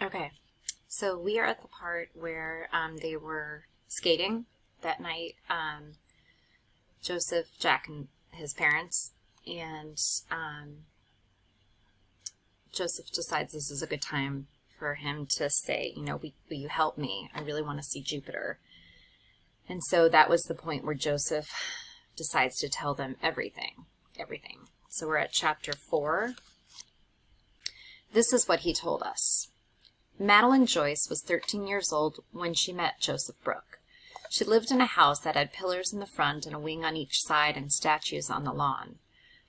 Okay, so we are at the part where they were skating that night. Joseph, Jack, and his parents, and Joseph decides this is a good time for him to say, will you help me? I really want to see Jupiter. And so that was the point where Joseph decides to tell them everything. So we're at chapter 4. This is what he told us. Madeline Joyce was 13 years old when she met Joseph Brooke. She lived in a house that had pillars in the front and a wing on each side and statues on the lawn.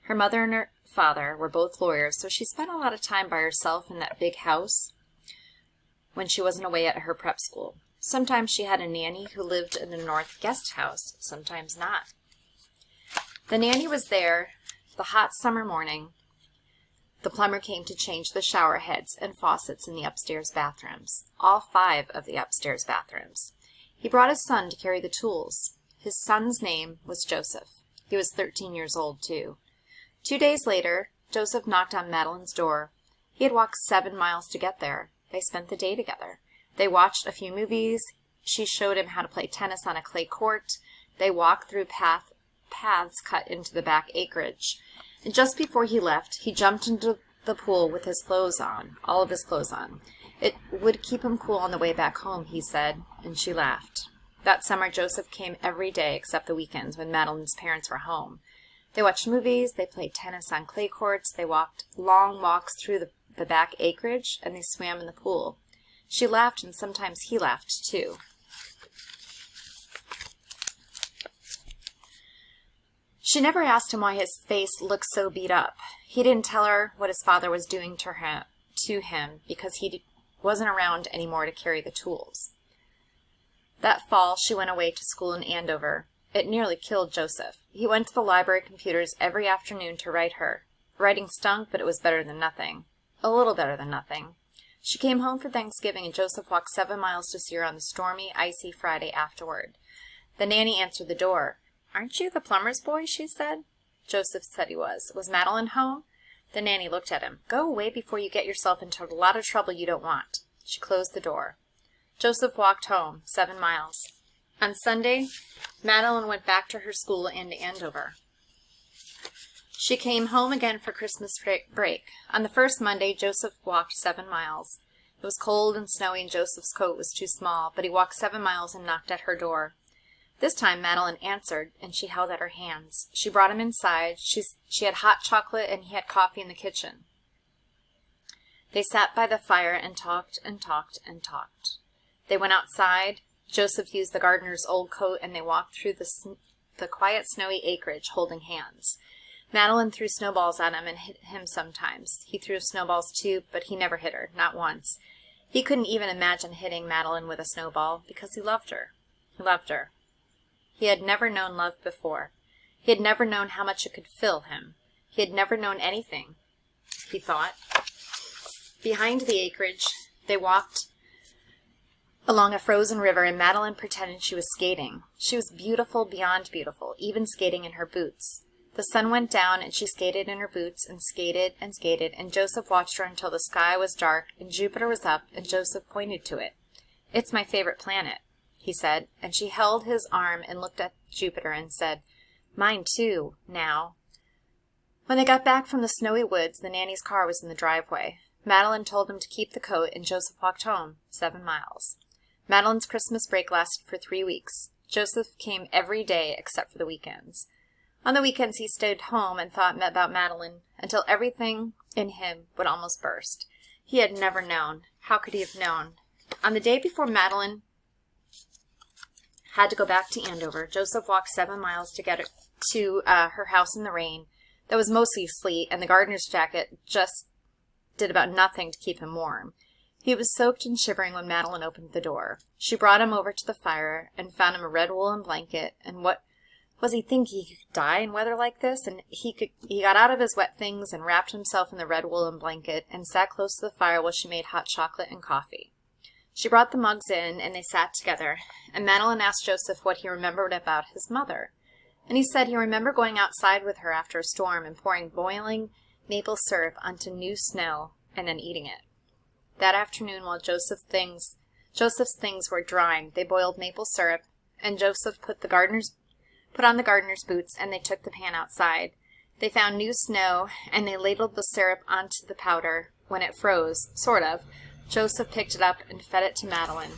Her mother and her father were both lawyers, so she spent a lot of time by herself in that big house when she wasn't away at her prep school. Sometimes she had a nanny who lived in the north guest house, sometimes not. The nanny was there the hot summer morning. The plumber came to change the shower heads and faucets in the upstairs bathrooms, all 5 of the upstairs bathrooms. He brought his son to carry the tools. His son's name was Joseph. He was 13 years old, too. 2 days later, Joseph knocked on Madeline's door. He had walked 7 miles to get there. They spent the day together. They watched a few movies. She showed him how to play tennis on a clay court. They walked through paths cut into the back acreage. And just before he left, he jumped into the pool with his clothes on, all of his clothes on. It would keep him cool on the way back home, he said, and she laughed. That summer, Joseph came every day except the weekends when Madeline's parents were home. They watched movies, they played tennis on clay courts, they walked long walks through the back acreage, and they swam in the pool. She laughed, and sometimes he laughed, too. She never asked him why his face looked so beat up. He didn't tell her what his father was doing to him because he wasn't around anymore to carry the tools. That fall, she went away to school in Andover. It nearly killed Joseph. He went to the library computers every afternoon to write her. Writing stunk, but it was better than nothing. A little better than nothing. She came home for Thanksgiving, and Joseph walked 7 miles to see her on the stormy, icy Friday afterward. The nanny answered the door. "Aren't you the plumber's boy?" she said. Joseph said he was. Was Madeline home? The nanny looked at him. "Go away before you get yourself into a lot of trouble you don't want." She closed the door. Joseph walked home, 7 miles. On Sunday, Madeline went back to her school in Andover. She came home again for Christmas break. On the first Monday, Joseph walked 7 miles. It was cold and snowy, and Joseph's coat was too small, but he walked 7 miles and knocked at her door. This time Madeline answered, and she held out her hands. She brought him inside. She had hot chocolate, and he had coffee in the kitchen. They sat by the fire and talked and talked and talked. They went outside. Joseph used the gardener's old coat, and they walked through the quiet, snowy acreage, holding hands. Madeline threw snowballs at him and hit him sometimes. He threw snowballs too, but he never hit her, not once. He couldn't even imagine hitting Madeline with a snowball because he loved her. He loved her. He had never known love before. He had never known how much it could fill him. He had never known anything, he thought. Behind the acreage, they walked along a frozen river, and Madeline pretended she was skating. She was beautiful beyond beautiful, even skating in her boots. The sun went down, and she skated in her boots and skated and skated, and Joseph watched her until the sky was dark and Jupiter was up, and Joseph pointed to it. "It's my favorite planet," he said, and she held his arm and looked at Jupiter and said, "Mine too, now." When they got back from the snowy woods, the nanny's car was in the driveway. Madeline told him to keep the coat, and Joseph walked home, 7 miles. Madeline's Christmas break lasted for 3 weeks. Joseph came every day except for the weekends. On the weekends, he stayed home and thought about Madeline until everything in him would almost burst. He had never known. How could he have known? On the day before Madeline had to go back to Andover, Joseph walked 7 miles to get to her house in the rain that was mostly sleet, and the gardener's jacket just did about nothing to keep him warm. He was soaked and shivering when Madeline opened the door. She brought him over to the fire and found him a red woolen blanket, and what was he think he could die in weather like this? And he got out of his wet things and wrapped himself in the red woolen blanket and sat close to the fire while she made hot chocolate and coffee. She brought the mugs in, and they sat together, and Madeline asked Joseph what he remembered about his mother. And he said he remembered going outside with her after a storm and pouring boiling maple syrup onto new snow and then eating it. That afternoon, while Joseph's things were drying, they boiled maple syrup, and Joseph put on the gardener's boots, and they took the pan outside. They found new snow, and they ladled the syrup onto the powder. When it froze, sort of, Joseph picked it up and fed it to Madeline.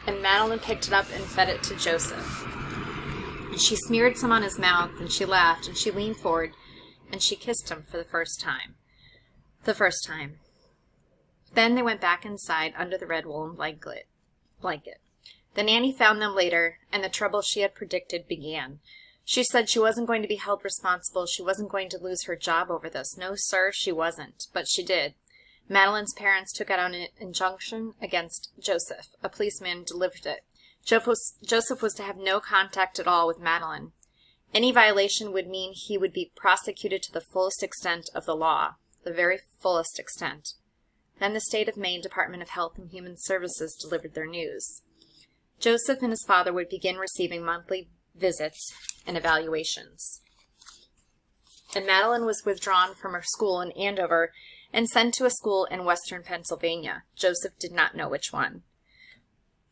And Madeline picked it up and fed it to Joseph. And she smeared some on his mouth, and she laughed, and she leaned forward, and she kissed him for the first time. Then they went back inside under the red woolen blanket. The nanny found them later, and the trouble she had predicted began. She said she wasn't going to be held responsible. She wasn't going to lose her job over this. No, sir, she wasn't. But she did. Madeline's parents took out an injunction against Joseph. A policeman delivered it. Joseph was to have no contact at all with Madeline. Any violation would mean he would be prosecuted to the fullest extent of the law, the very fullest extent. Then the State of Maine Department of Health and Human Services delivered their news. Joseph and his father would begin receiving monthly visits and evaluations. And Madeline was withdrawn from her school in Andover and sent to a school in western Pennsylvania. Joseph did not know which one.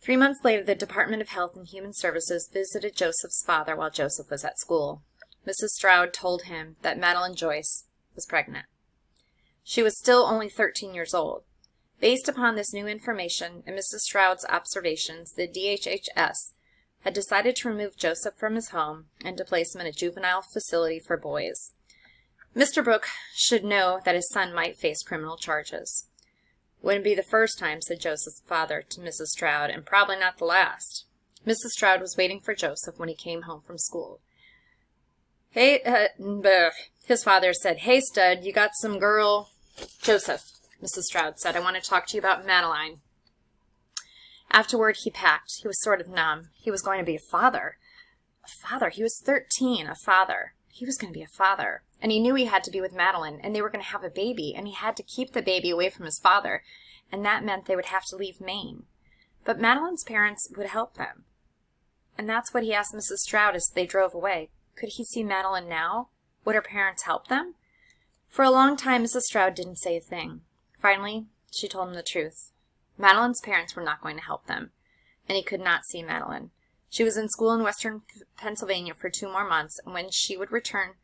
3 months later, the Department of Health and Human Services visited Joseph's father while Joseph was at school. Mrs. Stroud told him that Madeline Joyce was pregnant. She was still only 13 years old. Based upon this new information and Mrs. Stroud's observations, the DHHS had decided to remove Joseph from his home and to place him in a juvenile facility for boys. Mr. Brooke should know that his son might face criminal charges. Wouldn't be the first time, said Joseph's father to Mrs. Stroud, and probably not the last. Mrs. Stroud was waiting for Joseph when he came home from school. His father said, "Hey, stud, you got some girl?" "Joseph," Mrs. Stroud said, "I want to talk to you about Madeline." Afterward, he packed. He was sort of numb. He was going to be a father. A father. He was 13, a father. He was going to be a father. And he knew he had to be with Madeline, and they were going to have a baby, and he had to keep the baby away from his father, and that meant they would have to leave Maine. But Madeline's parents would help them. And that's what he asked Mrs. Stroud as they drove away. Could he see Madeline now? Would her parents help them? For a long time, Mrs. Stroud didn't say a thing. Finally, she told him the truth. Madeline's parents were not going to help them, and he could not see Madeline. She was in school in western Pennsylvania for 2 more months, and when she would return,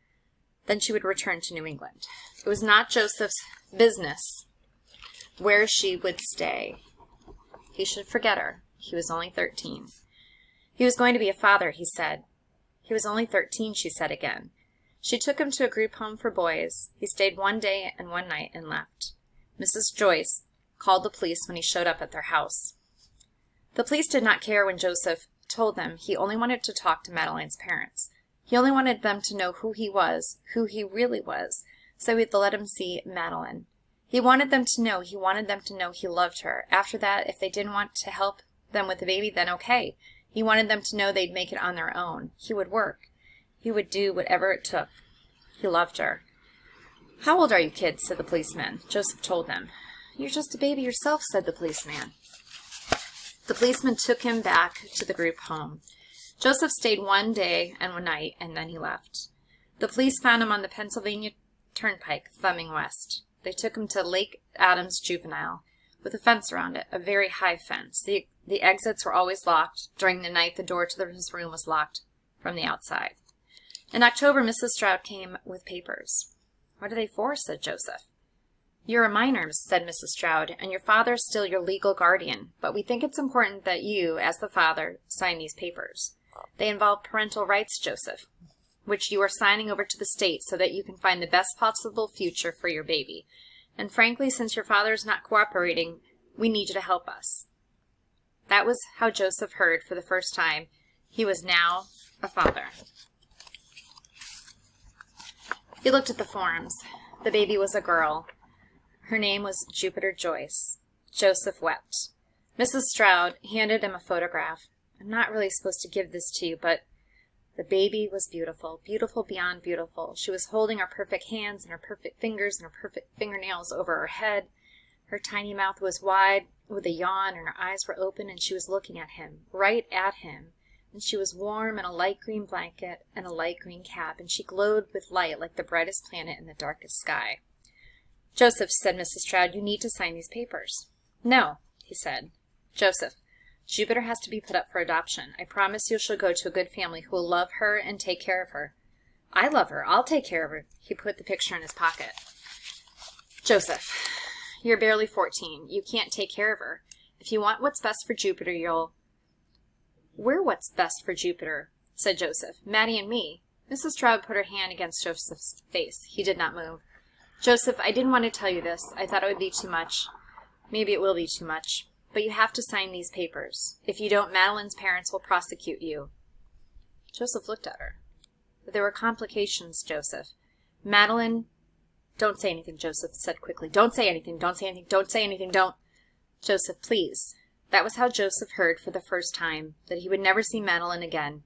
then she would return to New England. It was not Joseph's business where she would stay. He should forget her. He was only 13. He was going to be a father, he said. He was only 13, she said again. She took him to a group home for boys. He stayed 1 day and 1 night and left. Mrs. Joyce called the police when he showed up at their house. The police did not care when Joseph told them he only wanted to talk to Madeline's parents. He only wanted them to know who he was, who he really was, so he'd let him see Madeline. He wanted them to know he loved her. After that, if they didn't want to help them with the baby, then okay. He wanted them to know they'd make it on their own. He would work. He would do whatever it took. He loved her. "How old are you kids?" said the policeman. Joseph told them. "You're just a baby yourself," said the policeman. The policeman took him back to the group home. Joseph stayed 1 day and 1 night, and then he left. The police found him on the Pennsylvania Turnpike, thumbing west. They took him to Lake Adams Juvenile, with a fence around it, a very high fence. The exits were always locked. During the night, the door to his room was locked from the outside. In October, Mrs. Stroud came with papers. "What are they for?" said Joseph. "You're a minor," said Mrs. Stroud, "and your father is still your legal guardian, but we think it's important that you, as the father, sign these papers. They involve parental rights, Joseph, which you are signing over to the state so that you can find the best possible future for your baby. And frankly, since your father is not cooperating, we need you to help us." That was how Joseph heard for the first time he was now a father. He looked at the forms. The baby was a girl. Her name was Jupiter Joyce. Joseph wept. Mrs. Stroud handed him a photograph. "I'm not really supposed to give this to you, but the baby was beautiful, beautiful beyond beautiful. She was holding her perfect hands and her perfect fingers and her perfect fingernails over her head. Her tiny mouth was wide with a yawn, and her eyes were open, and she was looking at him, right at him. And she was warm in a light green blanket and a light green cap, and she glowed with light like the brightest planet in the darkest sky." "Joseph," said Mrs. Stroud, "you need to sign these papers." No, he said. Joseph, Jupiter has to be put up for adoption. I promise you she'll go to a good family who will love her and take care of her. I love her. I'll take care of her. He put the picture in his pocket. Joseph, you're barely 14. You can't take care of her. If you want what's best for Jupiter, We're what's best for Jupiter, said Joseph. Maddie and me. Mrs. Stroud put her hand against Joseph's face. He did not move. Joseph, I didn't want to tell you this. I thought it would be too much. Maybe it will be too much. But you have to sign these papers. If you don't, Madeline's parents will prosecute you. Joseph looked at her. But there were complications, Joseph. Madeline... Don't say anything, Joseph said quickly. Don't say anything. Don't say anything. Don't say anything. Don't. Joseph, please. That was how Joseph heard for the first time that he would never see Madeline again.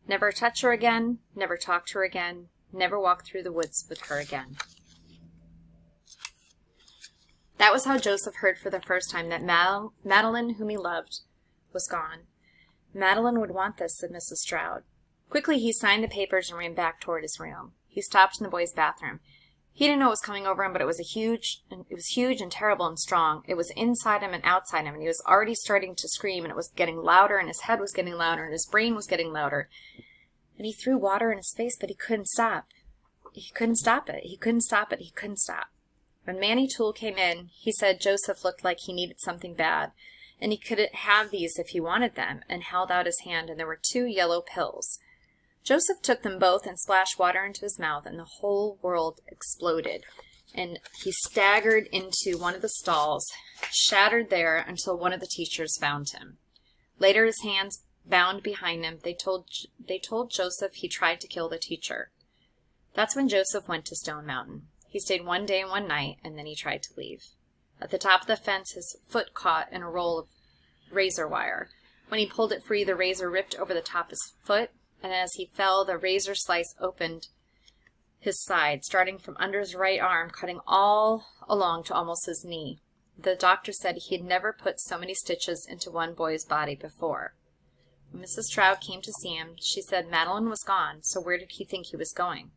Never touch her again. Never talk to her again. Never walk through the woods with her again. That was how Joseph heard for the first time that Madeline, whom he loved, was gone. Madeline would want this, said Mrs. Stroud. Quickly he signed the papers and ran back toward his room. He stopped in the boys' bathroom. He didn't know what was coming over him, but it was huge and terrible and strong. It was inside him and outside him, and he was already starting to scream, and it was getting louder, and his head was getting louder, and his brain was getting louder. And he threw water in his face, but he couldn't stop. He couldn't stop it. He couldn't stop it. He couldn't stop. When Manny Toole came in, he said Joseph looked like he needed something bad, and he could have these if he wanted them, and held out his hand, and there were 2 yellow pills. Joseph took them both and splashed water into his mouth, and the whole world exploded. And he staggered into one of the stalls, shattered there until one of the teachers found him. Later, his hands bound behind him, they told Joseph he tried to kill the teacher. That's when Joseph went to Stone Mountain. He stayed 1 day and 1 night, and then he tried to leave. At the top of the fence, his foot caught in a roll of razor wire. When he pulled it free, the razor ripped over the top of his foot, and as he fell, the razor slice opened his side, starting from under his right arm, cutting all along to almost his knee. The doctor said he had never put so many stitches into one boy's body before. When Mrs. Stroud came to see him, she said Madeline was gone, so where did he think he was going?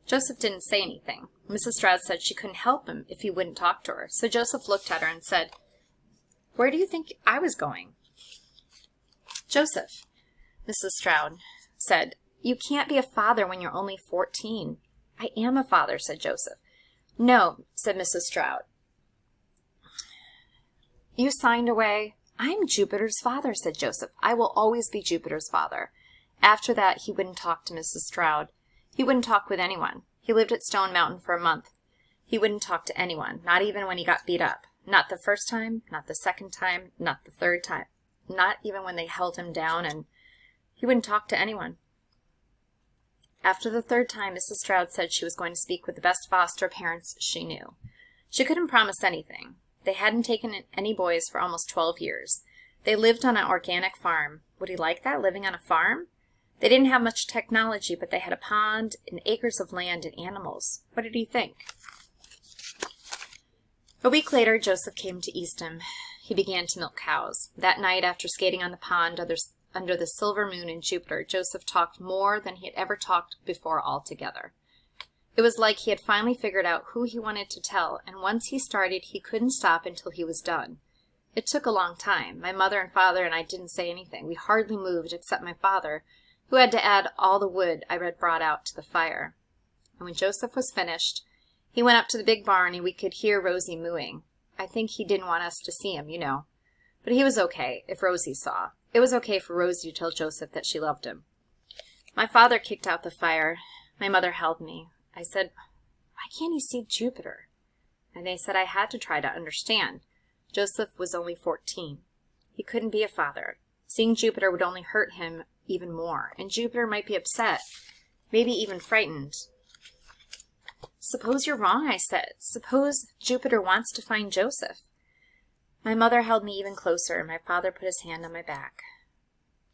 Joseph didn't say anything. Mrs. Stroud said she couldn't help him if he wouldn't talk to her, so Joseph looked at her and said, Where do you think I was going? Joseph, Mrs. Stroud said, You can't be a father when you're only 14. I am a father, said Joseph. No, said Mrs. Stroud. You signed away. I'm Jupiter's father, said Joseph. I will always be Jupiter's father. After that, he wouldn't talk to Mrs. Stroud. He wouldn't talk with anyone. He lived at Stone Mountain for a month. He wouldn't talk to anyone, not even when he got beat up. Not the first time, not the second time, not the third time. Not even when they held him down, and he wouldn't talk to anyone. After the 3rd time, Mrs. Stroud said she was going to speak with the best foster parents she knew. She couldn't promise anything. They hadn't taken any boys for almost 12 years. They lived on an organic farm. Would he like that, living on a farm? They didn't have much technology, but they had a pond and acres of land and animals. What did he think? A week later, Joseph came to Eastham. He began to milk cows. That night, after skating on the pond under the silver moon in Jupiter, Joseph talked more than he had ever talked before altogether. It was like he had finally figured out who he wanted to tell, and once he started, he couldn't stop until he was done. It took a long time. My mother and father and I didn't say anything. We hardly moved, except my father, who had to add all the wood I had brought out to the fire. And when Joseph was finished, he went up to the big barn, and we could hear Rosie mooing. I think he didn't want us to see him, you know. But he was okay, if Rosie saw. It was okay for Rosie to tell Joseph that she loved him. My father kicked out the fire. My mother held me. I said, Why can't he see Jupiter? And they said I had to try to understand. Joseph was only 14. He couldn't be a father. Seeing Jupiter would only hurt him even more, and Jupiter might be upset, maybe even frightened. Suppose you're wrong, I said. Suppose Jupiter wants to find Joseph. My mother held me even closer, and my father put his hand on my back.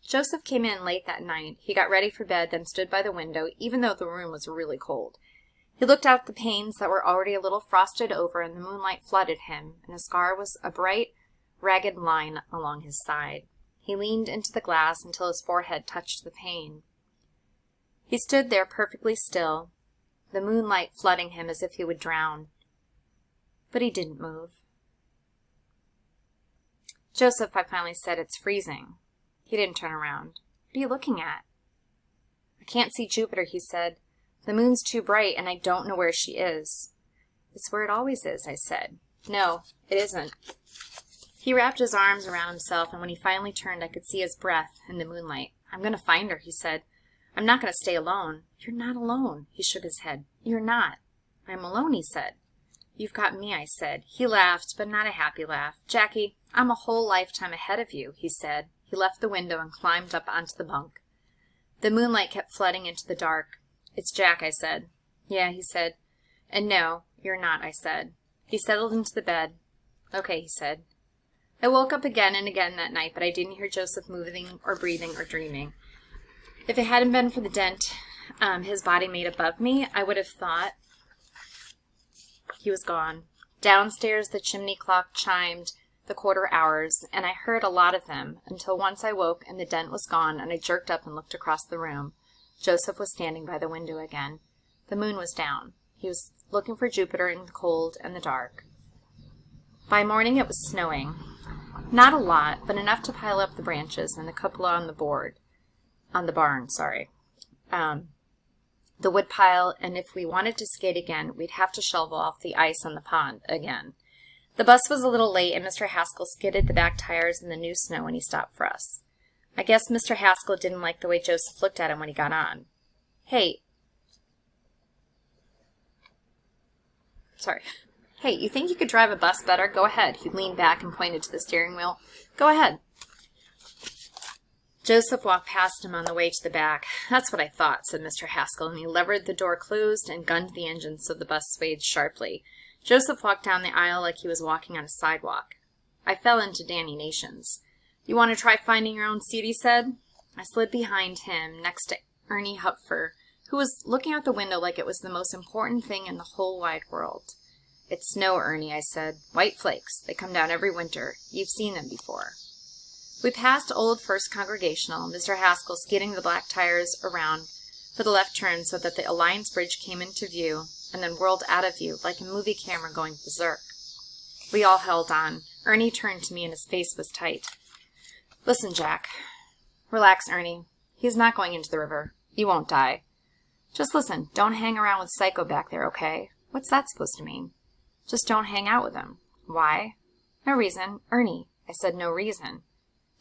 Joseph came in late that night. He got ready for bed, then stood by the window, even though the room was really cold. He looked out the panes that were already a little frosted over, and the moonlight flooded him, and the scar was a bright, ragged line along his side. He leaned into the glass until his forehead touched the pane. He stood there perfectly still, the moonlight flooding him as if he would drown. But he didn't move. Joseph, I finally said, it's freezing. He didn't turn around. What are you looking at? I can't see Jupiter, he said. The moon's too bright, and I don't know where she is. It's where it always is, I said. No, it isn't. He wrapped his arms around himself, and when he finally turned, I could see his breath in the moonlight. I'm going to find her, he said. I'm not going to stay alone. You're not alone, he shook his head. You're not. I'm alone, he said. You've got me, I said. He laughed, but not a happy laugh. Jackie, I'm a whole lifetime ahead of you, he said. He left the window and climbed up onto the bunk. The moonlight kept flooding into the dark. It's Jack, I said. Yeah, he said. And no, you're not, I said. He settled into the bed. Okay, he said. I woke up again and again that night, but I didn't hear Joseph moving or breathing or dreaming. If it hadn't been for the dent his body made above me, I would have thought he was gone. Downstairs, the chimney clock chimed the quarter hours, and I heard a lot of them, until once I woke and the dent was gone, and I jerked up and looked across the room. Joseph was standing by the window again. The moon was down. He was looking for Jupiter in the cold and the dark. By morning it was snowing. Not a lot, but enough to pile up the branches and the cupola on the barn. The wood pile, and if we wanted to skate again, we'd have to shovel off the ice on the pond again. The bus was a little late, and Mr. Haskell skidded the back tires in the new snow when he stopped for us. I guess Mr. Haskell didn't like the way Joseph looked at him when he got on. Hey, you think you could drive a bus better? Go ahead. He leaned back and pointed to the steering wheel. Go ahead. Joseph walked past him on the way to the back. That's what I thought, said Mr. Haskell, and he levered the door closed and gunned the engine so the bus swayed sharply. Joseph walked down the aisle like he was walking on a sidewalk. I fell into Danny Nations. You want to try finding your own seat, he said. I slid behind him, next to Ernie Hupfer, who was looking out the window like it was the most important thing in the whole wide world. It's snow, Ernie, I said. White flakes. They come down every winter. You've seen them before. We passed Old First Congregational, Mr. Haskell skidding the black tires around for the left turn so that the Alliance Bridge came into view and then whirled out of view like a movie camera going berserk. We all held on. Ernie turned to me and his face was tight. Listen, Jack. Relax, Ernie. He's not going into the river. You won't die. Just listen. Don't hang around with Psycho back there, okay? What's that supposed to mean? Just don't hang out with him. Why? No reason. Ernie. I said no reason.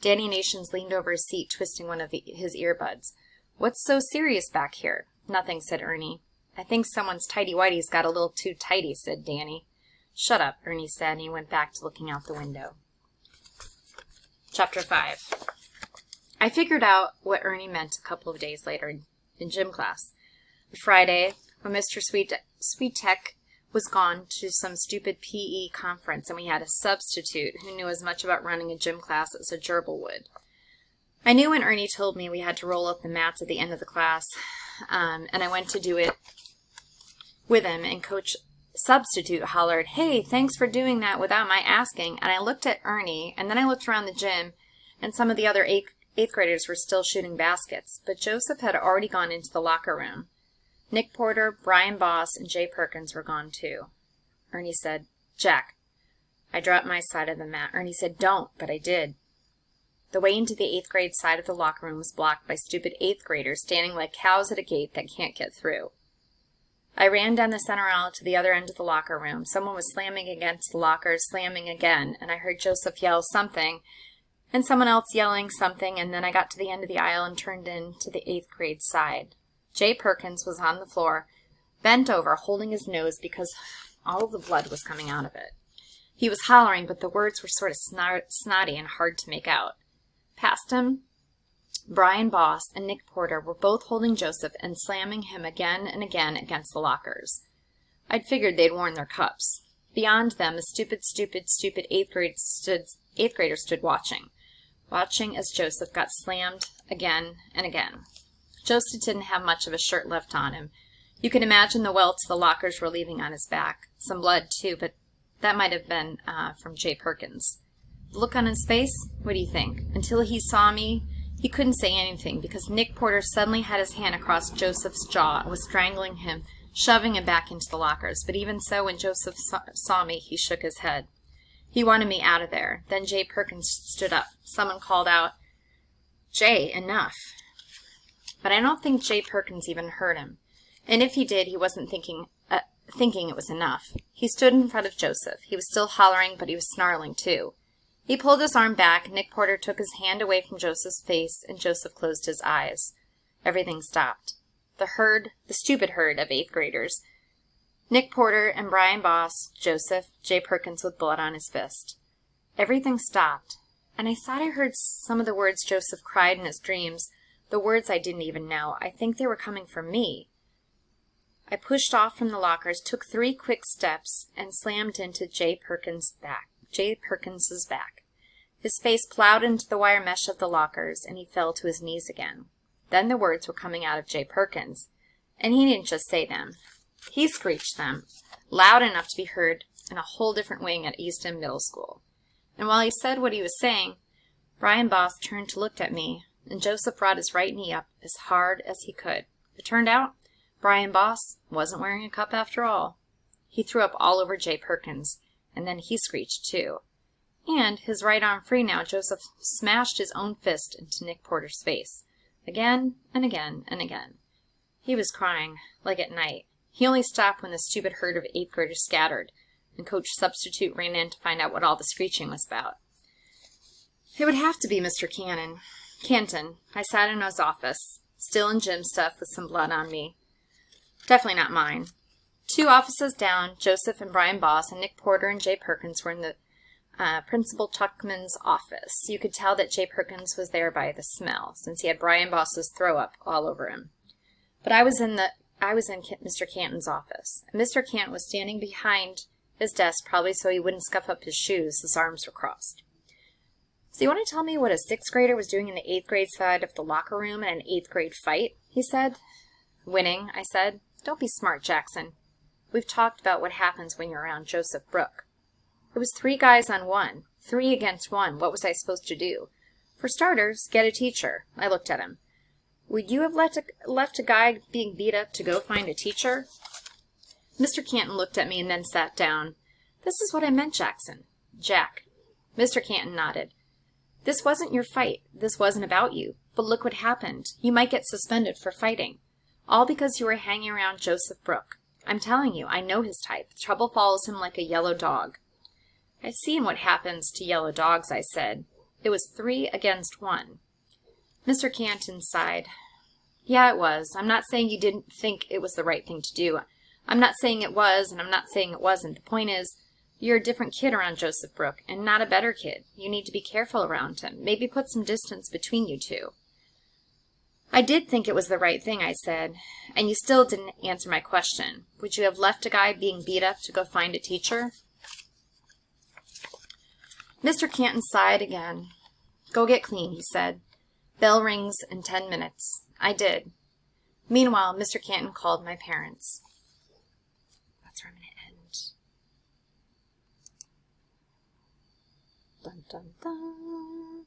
Danny Nations leaned over his seat, twisting one of his earbuds. What's so serious back here? Nothing, said Ernie. I think someone's tighty-whities got a little too tighty, said Danny. Shut up, Ernie said, and he went back to looking out the window. Chapter 5. I figured out what Ernie meant a couple of days later in gym class. Friday, when Mr. Sweetek was gone to some stupid PE conference, and we had a substitute who knew as much about running a gym class as a gerbil would. I knew when Ernie told me we had to roll up the mats at the end of the class, and I went to do it with him, and Coach Substitute hollered, "Hey, thanks for doing that without my asking," and I looked at Ernie, and then I looked around the gym, and some of the other eighth graders were still shooting baskets, but Joseph had already gone into the locker room. Nick Porter, Brian Boss, and Jay Perkins were gone too. Ernie said, "Jack." I dropped my side of the mat. Ernie said, "Don't," but I did. The way into the 8th grade side of the locker room was blocked by stupid 8th graders standing like cows at a gate that can't get through. I ran down the center aisle to the other end of the locker room. Someone was slamming against the lockers, slamming again, and I heard Joseph yell something, and someone else yelling something, and then I got to the end of the aisle and turned in to the 8th grade side. Jay Perkins was on the floor, bent over, holding his nose because all of the blood was coming out of it. He was hollering, but the words were sort of snotty and hard to make out. Past him, Brian Boss and Nick Porter were both holding Joseph and slamming him again and again against the lockers. I'd figured they'd worn their cups. Beyond them, a stupid 8th grader stood watching as Joseph got slammed again and again. Joseph didn't have much of a shirt left on him. You can imagine the welts the lockers were leaving on his back. Some blood, too, but that might have been from Jay Perkins. The look on his face? What do you think? Until he saw me, he couldn't say anything because Nick Porter suddenly had his hand across Joseph's jaw and was strangling him, shoving him back into the lockers. But even so, when Joseph saw me, he shook his head. He wanted me out of there. Then Jay Perkins stood up. Someone called out, "Jay, enough." But I don't think Jay Perkins even heard him. And if he did, he wasn't thinking it was enough. He stood in front of Joseph. He was still hollering, but he was snarling too. He pulled his arm back. Nick Porter took his hand away from Joseph's face, and Joseph closed his eyes. Everything stopped. The stupid herd of 8th graders. Nick Porter and Brian Boss, Joseph, Jay Perkins with blood on his fist. Everything stopped, and I thought I heard some of the words Joseph cried in his dreams, the words I didn't even know. I think they were coming from me. I pushed off from the lockers, took 3 quick steps, and slammed into Jay Perkins' back. His face plowed into the wire mesh of the lockers, and he fell to his knees again. Then the words were coming out of Jay Perkins, and he didn't just say them. He screeched them, loud enough to be heard in a whole different wing at East End Middle School. And while he said what he was saying, Brian Boss turned to look at me, and Joseph brought his right knee up as hard as he could. It turned out Brian Boss wasn't wearing a cup after all. He threw up all over Jay Perkins, and then he screeched too. And, his right arm free now, Joseph smashed his own fist into Nick Porter's face. Again and again and again. He was crying, like at night. He only stopped when the stupid herd of 8th graders scattered, and Coach Substitute ran in to find out what all the screeching was about. It would have to be Mr. Canton. I sat in his office, still in gym stuff with some blood on me. Definitely not mine. 2 offices down, Joseph and Brian Boss and Nick Porter and Jay Perkins were in the Principal Tuckman's office. You could tell that Jay Perkins was there by the smell, since he had Brian Boss's throw-up all over him. But I was in Mr. Canton's office, and Mr. Canton was standing behind his desk, probably so he wouldn't scuff up his shoes. His arms were crossed. "So you want to tell me what a 6th grader was doing in the 8th grade side of the locker room in an 8th grade fight?" he said. "Winning," I said. "Don't be smart, Jackson. We've talked about what happens when you're around Joseph Brooke." "It was 3 guys on 1. 3 against 1. What was I supposed to do?" "For starters, get a teacher." I looked at him. "Would you have left a guy being beat up to go find a teacher?" Mr. Canton looked at me and then sat down. "This is what I meant, Jackson." "Jack." Mr. Canton nodded. "This wasn't your fight. This wasn't about you. But look what happened. You might get suspended for fighting. All because you were hanging around Joseph Brooke. I'm telling you, I know his type. Trouble follows him like a yellow dog." "I've seen what happens to yellow dogs," I said. "It was 3 against 1. Mr. Canton sighed. "Yeah, it was. I'm not saying you didn't think it was the right thing to do. I'm not saying it was, and I'm not saying it wasn't. The point is, you're a different kid around Joseph Brooke, and not a better kid. You need to be careful around him. Maybe put some distance between you two." "I did think it was the right thing," I said. "And you still didn't answer my question. Would you have left a guy being beat up to go find a teacher?" Mr. Canton sighed again. "Go get clean," he said. "Bell rings in 10 minutes. I did. Meanwhile, Mr. Canton called my parents. That's where I'm going to end. Dun, dun, dun.